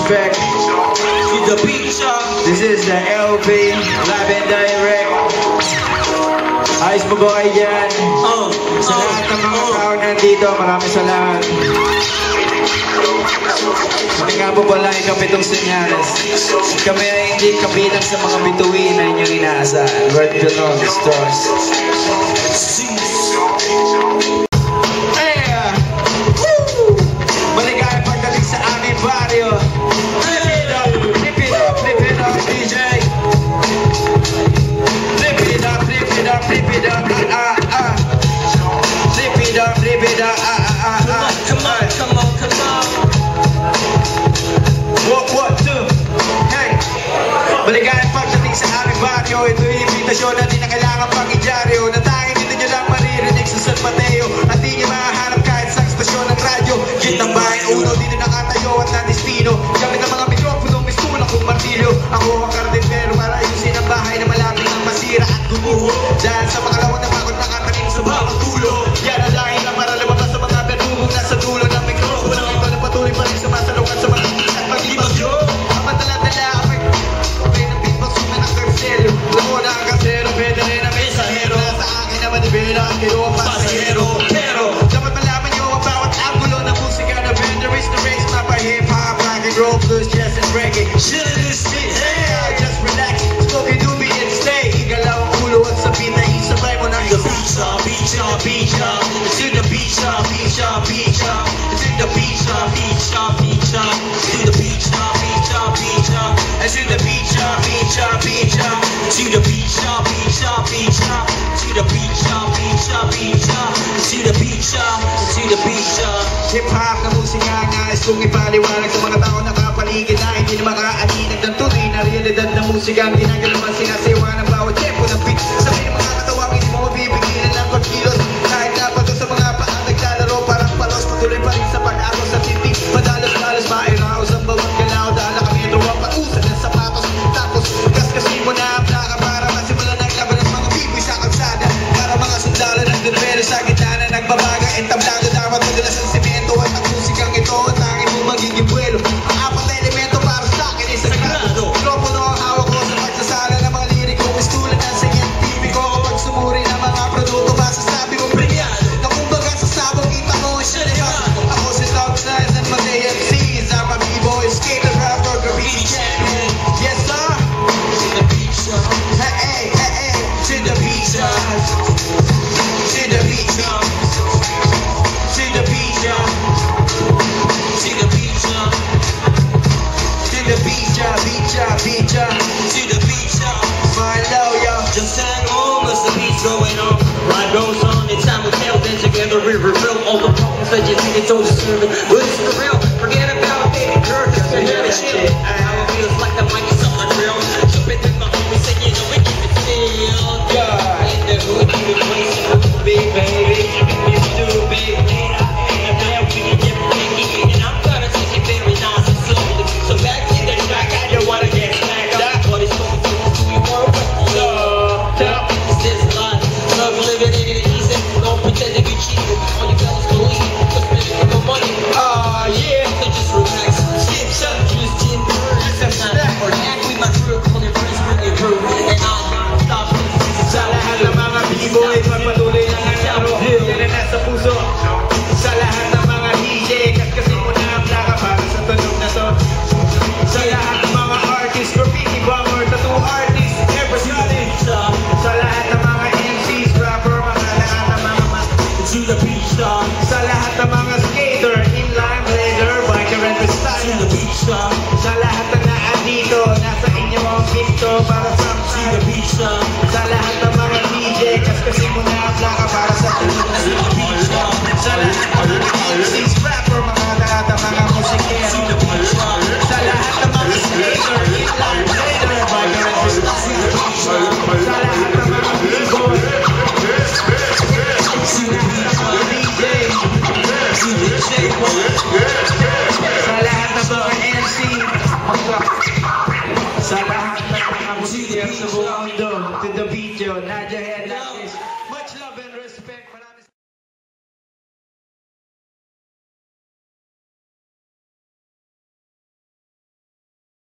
respect. To the beach, This is the LB Live and Direct. Ayos mo ba kayo dyan? Sa lahat ng mga tao nandito, maraming salamat. Kami nga po pala ay kapitong senyales. Kami ay hindi kabilang sa mga bituin na inyong inaasahan. Right below the stars. Maligayang pagdating sa aming baryo. Flip it up, DJ. Flip it up, flip it up, flip it up, Flip it up, flip it up, Come on. What, two, hey. Maligayang pagdating sa aming baryo. Ito'y imbitasyon na di na kailangan pang idyaryo. Na tanging dito nyo lang maririnig sa San Mateo. At di nyo mahanap kahit sa stasyon ng radyo. Gitang bahay uno, dito nakatayo at na-destino. Gamit ang mga mikropono, may sulang kong martilyo. Ako ang kartintero para ayusin ang bahay na malapit ng masira at gumuho. Dahil sa pangalawang napakot nakatanim sa bawang dulo. Yan ang dahil lang para lumabas sa mga berumong nasa dulo ng mikropono. Ito na patuloy pa rin sa masalungan sa mga at pag-ibagyo. Ang madala-dala ang may ng beatbox na ng karselyo. Lako na ang kasero, pwede rin ang mesahero. Sa akin naman ibera ang kayo ang pasahero. Pero dapat malaman nyo ang bawat angulo ng musika na vendor is the race. Mapa hip-hop, rock and roll, blues, jazz and reggae. Shit is it, hey, just relax. Spoken to me and stay. Igalaw ang ulo at sabihin na isabay mo ng the beach, to the beach, to the beach, to the beach, to the beach, to the beach, to the beach, to the beach, to the beach, to the beach, to the beach, to the beach, to the beach, to the beach, to the beach, to the beach, to the beach, to the beach, to the beach, to the beach. Hip-hop na musika nais kong ipaliwanag sa mga tao na kapaligid na hindi na makaaninag ng tunay na realidad na musika ang ginagalaman sinasiwa ng bawat tempo ng beat. Sabi ng mga katawang hindi mo mabibigilan ng pagkilos. Kahit napato sa mga paang naglalaro parang palos, patuloy pa rin sa pag-aros at hindi madalos-dalos mairaos ang bawat galaw. Dahil kami truwang pausan ng sapatos. Tapos kaskasin mo na ang plaka para masimulan ng laban ng mga biboy sa kalsada. Para mga sundalo ng dunwero sa gitna na nagbabaga. Entablado dapat madalas ang semento at ang musikang ito ang tanging mo magiging buwelo. Ang apat na elemento para sa akin ay sagrado. Mikropono ang hawak ko sa pagsasala ng mga liriko. Istulan ng scientifico kapag sumuri ng mga produkto masasabi mo premiado. Na kumbaga sa sabong kita mo siya nagano. Ako si Southside and mga AMCs. I'm a b-boy, skater, rapper, graffiti champion. Yes sir. To the beach, hey, to the beach, to the beach, to the beach, to the beach, to the beach, to the beach, follow ya. just at home as the beat's going on. Life goes on, and time will tell. Then together we reveal all the problems that you think it's all deserving. But it's for real, forget about baby girl, just forget it shit. How it feels like the mic is on the drill. Jumping through my homies and you know we keep it still. Yeah, in the hood, keep it placing with the big baby. You do big, and I'm there, we can get big. And I'm gonna take it very nice and slowly. So back in the track, I don't wanna get smacked up. But it's going to do you more is this life? Love living in it easy. Don't pretend to be cheated. All you fellas believe, just spending for no money. Yeah, so just relax. Skip some, just gin, or act with my crew, call your friends, bring your crew, and I'll not stop. Sa lahat ng mga b-boy, pagpatuloy ng laro. Yan na nasa puso. Sa lahat ng mga DJ, kaskasin mo na ang plaka para sa tunog na to. Sa lahat ng mga artists, graffiti bomber, tattoo artists, everybody. Sa lahat ng mga MCs, rapper, mga lahat ng mga To the beach, sa lahat ng mga skater, inline blader, biker and to freestyle. the beach, Sa lahat ng naandito, nasa inyo ang pito para sa to the beach,